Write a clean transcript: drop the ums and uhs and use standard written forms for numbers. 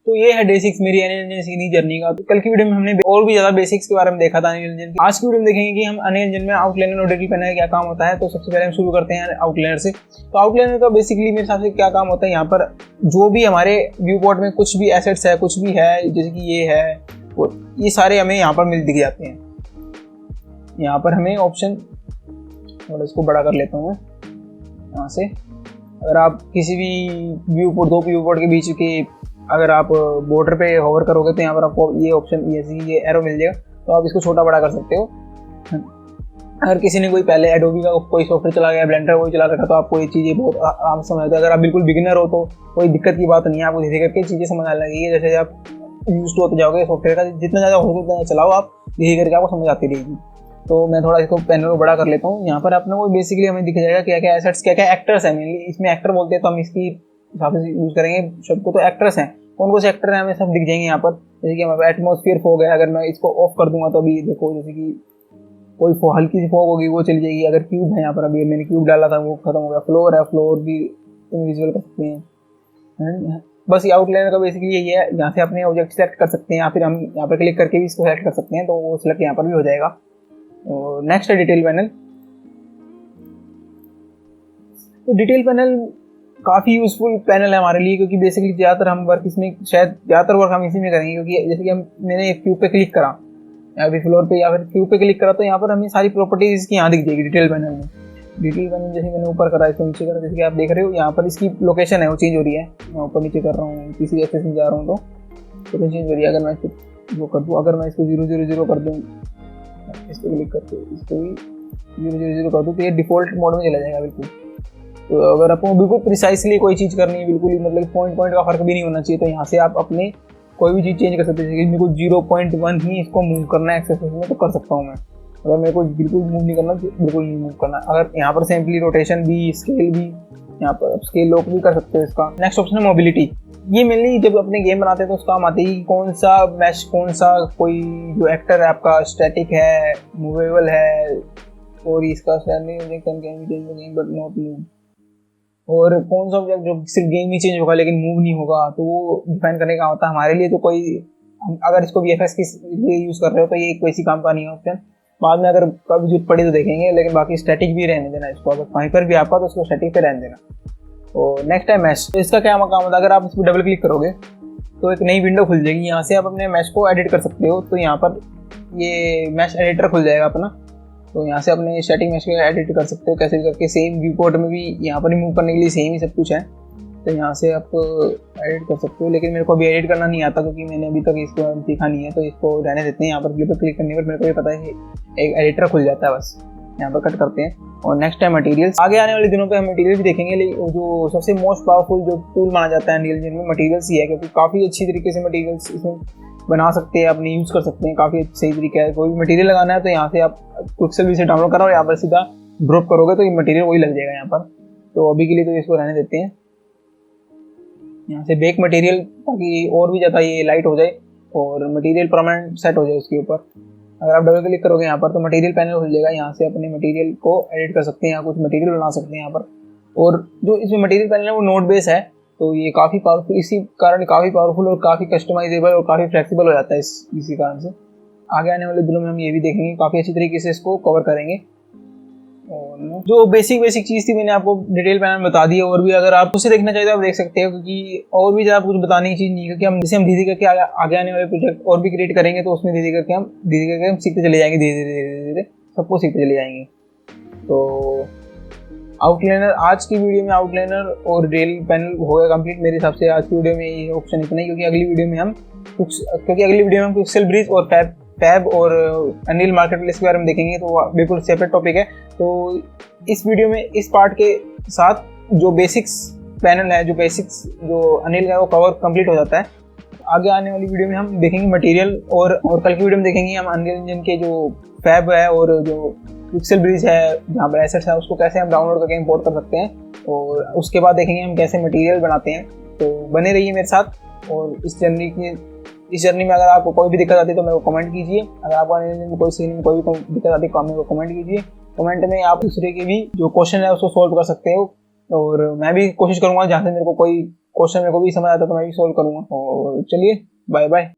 तो ये है डे 6 मेरी अनिल इंजन सीखने जर्नी का। तो कल की वीडियो में हमने और भी ज्यादा बेसिक्स के बारे में देखा था अनिल इंजन की। आज की वीडियो में देखेंगे कि हम अनिल इंजन में आउटलाइनर और डिटेल पैनल का क्या काम होता है। तो सबसे पहले हम शुरू करते हैं आउटलाइनर से। तो आउटलाइनर का बेसिकली मेरे हिसाब से क्या काम होता है, यहाँ पर जो भी हमारे व्यू पोर्ट में कुछ भी एसेट्स है, कुछ भी है, जैसे कि ये है, ये सारे हमें यहाँ पर मिल दिख जाते हैं। यहाँ पर हमें ऑप्शन, और इसको बड़ा कर लेता हूँ मैं यहाँ से। अगर आप किसी भी व्यू पोर्ट, दो व्यू पोर्ट के बीच के अगर आप बॉर्डर पे होवर करोगे तो यहाँ पर आपको ये ऑप्शन, ये एरो मिल जाएगा। तो आप इसको छोटा बड़ा कर सकते हो। अगर किसी ने कोई पहले एडोबी का कोई सॉफ्टवेयर चला गया, ब्लेंडर कोई चला रखा, तो आपको ये चीज़ें बहुत आराम से समझ आती है। अगर आप बिल्कुल बिगिनर हो तो कोई दिक्कत की बात नहीं है, आपको धीरे करके चीज़ें समझ आने लगेगी। जैसे आप यूज टू होते जाओगे सॉफ्टवेयर का, जितना ज़्यादा हो उतना चलाओ आप, धीरे करके आपको समझ आती रहेगी। तो मैं थोड़ा इसको पैनल को बड़ा कर लेता हूँ। यहाँ पर अपने को बेसिकली हमें दिख जाएगा क्या क्या एसेट्स, क्या क्या एक्टर्स हैं। मेनली इसमें एक्टर बोलते हैं, तो हम इसकी हिसाब से यूज करेंगे शब्द को। तो एक्टर्स हैं, कौन कौन से एक्टर हैं हमें सब दिख जाएंगे यहाँ पर। जैसे कि हमारा एटमॉस्फेयर फॉग है, अगर मैं इसको ऑफ कर दूंगा तो अभी देखो, जैसे कि कोई हल्की सी फॉग होगी वो चली जाएगी। अगर क्यूब है यहाँ पर, अभी मैंने क्यूब डाला था वो खत्म हो गया। फ्लोर है, फ्लोर भी विजुअल कर सकते हैं। बस ये आउटलाइनर का बेसिकली यही है। यहाँ से अपने ऑब्जेक्ट सेलेक्ट कर सकते हैं, या फिर हम यहाँ पर क्लिक करके भी इसको सेलेक्ट कर सकते हैं, तो वो सिलेक्ट यहाँ पर भी हो जाएगा। और नेक्स्ट है डिटेल पैनल। तो डिटेल पैनल काफ़ी यूजफुल पैनल है हमारे लिए, क्योंकि बेसिकली ज़्यादातर हम वर्क इसमें, शायद ज़्यादातर वर्क हम इसी में करेंगे। क्योंकि जैसे कि मैंने एक क्यूब पे क्लिक करा, या फिर फ्लोर पे या फिर क्यूब पे क्लिक करा, तो यहाँ पर हमें सारी प्रॉपर्टीज इसकी यहाँ दिख जाएगी डिटेल पैनल में। डिटेल पैनल जैसे मैंने ऊपर करा, इसको नीचे करा, जैसे कि आप देख रहे हो यहाँ पर इसकी लोकेशन है वो चेंज हो रही है। मैं ऊपर नीचे कर रहा हूँ, किसी एक्सेस में जा रहा हूँ तो चेंज हो रही है। अगर मैं इसको वो कर दूँ, अगर मैं इसको 000 कर दूँ, इस पर क्लिक करके इसको भी 000 कर दूँ, तो ये डिफॉल्ट मोड में चला जाएगा बिल्कुल। तो अगर आपको बिल्कुल प्रिसाइसली कोई चीज़ करनी है, बिल्कुल ही मतलब पॉइंट का फर्क भी नहीं होना चाहिए, तो यहाँ से आप अपने कोई भी चीज़ चेंज कर सकते हैं। जैसे कि मेरे को 0.1 ही इसको मूव करना है एक्सेस में, तो कर सकता हूँ मैं। अगर मेरे को बिल्कुल मूव नहीं करना, बिल्कुल नहीं मूव करना। अगर यहाँ पर सिंपली रोटेशन भी, स्केल भी, यहाँ पर स्केल लॉक भी कर सकते हो इसका। नेक्स्ट ऑप्शन है मोबिलिटी। ये मेनली जब अपने गेम बनाते हैं तो उसका काम आती है कि कौन सा मैश, कौन सा कोई जो एक्टर है आपका स्टैटिक है, मूवेबल है, और इसका बट नॉट मूव, और कौन सा ऑब्जेक्ट जो सिर्फ गेम ही चेंज होगा लेकिन मूव नहीं होगा, तो वो डिफाइन करने का होता है हमारे लिए। तो कोई अगर इसको VFX के लिए यूज़ कर रहे हो तो ये कोई सी काम का नहीं है ऑप्शन। बाद में अगर कभी जरूरत पड़ी तो देखेंगे, लेकिन बाकी स्टैटिक भी रहने देना इसको। अगर कहीं पर भी आपका तो उसको स्टैटिक पे रहने देना। तो नेक्स्ट है मैश। तो इसका क्या काम होता है, अगर आप इस पर डबल क्लिक करोगे तो एक नई विंडो खुल जाएगी। यहाँ से आप अपने मैश को एडिट कर सकते हो। तो यहाँ पर ये मैश एडिटर खुल जाएगा अपना। तो यहाँ से अपने स्टैटिक मैश को एडिट कर सकते हो कैसे भी करके। सेम व्यू पोर्ट में भी यहाँ पर रिमूव करने के लिए सेम ही सब कुछ है, तो यहाँ से आप एडिट कर सकते हो। लेकिन मेरे को अभी एडिट करना नहीं आता, क्योंकि मैंने अभी तक इसको सीखा नहीं है, तो इसको रहने देते हैं। यहाँ पर क्लिक करने पर मेरे को ये पता है एक एडिटर खुल जाता है, बस यहाँ पर कट करते हैं। और नेक्स्ट है मटेरियल्स। आगे आने वाले दिनों पे हम मटेरियल भी देखेंगे, लेकिन जो सबसे मोस्ट पावरफुल जो टूल माना जाता है अनरियल इंजन में, मटेरियल्स ही है। क्योंकि काफ़ी अच्छी तरीके से मटेरियल्स इसमें बना सकते हैं, अपने यूज़ कर सकते हैं। काफ़ी सही तरीका है। कोई भी मटेरियल लगाना है तो यहाँ से आप क्विकसेल भी से डाउनलोड करो और यहाँ पर सीधा ड्रॉप करोगे तो ये मटेरियल वही लग जाएगा यहाँ पर। तो अभी के लिए तो इसको रहने देते हैं। यहाँ से बेक मटेरियल, ताकि और भी ज़्यादा ये लाइट हो जाए और मटेरियल परमानेंट सेट हो जाए उसके ऊपर। अगर आप डबल क्लिक करोगे यहाँ पर तो मटेरियल पैनल खुल जाएगा। यहाँ से अपने मटेरियल को एडिट कर सकते हैं, यहाँ कुछ मटेरियल बना सकते हैं यहाँ पर। और जो इसमें मटेरियल पैनल है वो नोड बेस है, तो ये काफ़ी पावरफुल, इसी कारण काफ़ी पावरफुल और काफ़ी कस्टमाइजेबल और काफ़ी फ्लेक्सिबल हो जाता है इसी कारण से। आगे आने वाले दिनों में हम ये भी देखेंगे, काफ़ी अच्छी तरीके से इसको कवर करेंगे। और जो बेसिक चीज़ थी मैंने आपको डिटेल पैनल में बता दी है। और भी अगर आप उसे देखना चाहिए तो आप देख सकते हो, क्योंकि और भी ज़्यादा कुछ बताने की चीज़ नहीं है। क्योंकि हम जैसे हम धीरे करके आगे आने वाले प्रोजेक्ट और भी क्रिएट करेंगे, तो उसमें धीरे करके हम सीखते चले जाएंगे, धीरे सबको सीखते चले जाएंगे। तो आउटलाइनर, आज की वीडियो में आउटलाइनर और डिटेल पैनल हो गया कंप्लीट मेरे हिसाब से। आज की वीडियो में ये ऑप्शन इतना ही, क्योंकि अगली वीडियो में हम पिक्सेल ब्रिज और फैब और अनरियल मार्केटप्लेस के बारे में देखेंगे। तो बिल्कुल सेपरेट टॉपिक है। तो इस वीडियो में इस पार्ट के साथ जो बेसिक्स पैनल है, जो अनिल का वो कवर कंप्लीट हो जाता है। आगे आने वाली वीडियो में हम देखेंगे मटेरियल, और कल की वीडियो में देखेंगे हम अनरियल इंजन के जो फैब है और जो पिक्सेल ब्रिज है, जहाँ पर एसेट्स है, उसको कैसे हम डाउनलोड करके इंपोर्ट कर सकते हैं। और उसके बाद देखेंगे हम कैसे मटेरियल बनाते हैं। तो बने रहिए मेरे साथ। और इस जर्नी में अगर आपको कोई भी दिक्कत आती है तो मेरे को कमेंट कीजिए। अगर आपको कोई सीन में कोई भी दिक्कत आती है तो मेरे को कमेंट कीजिए। कमेंट में आप दूसरे के भी जो क्वेश्चन है उसको सॉल्व कर सकते हो। और मैं भी कोशिश करूंगा जहाँ से मेरे को कोई क्वेश्चन मेरे को भी समझ आता है तो मैं भी सोल्व करूंगा। और चलिए, बाय बाय।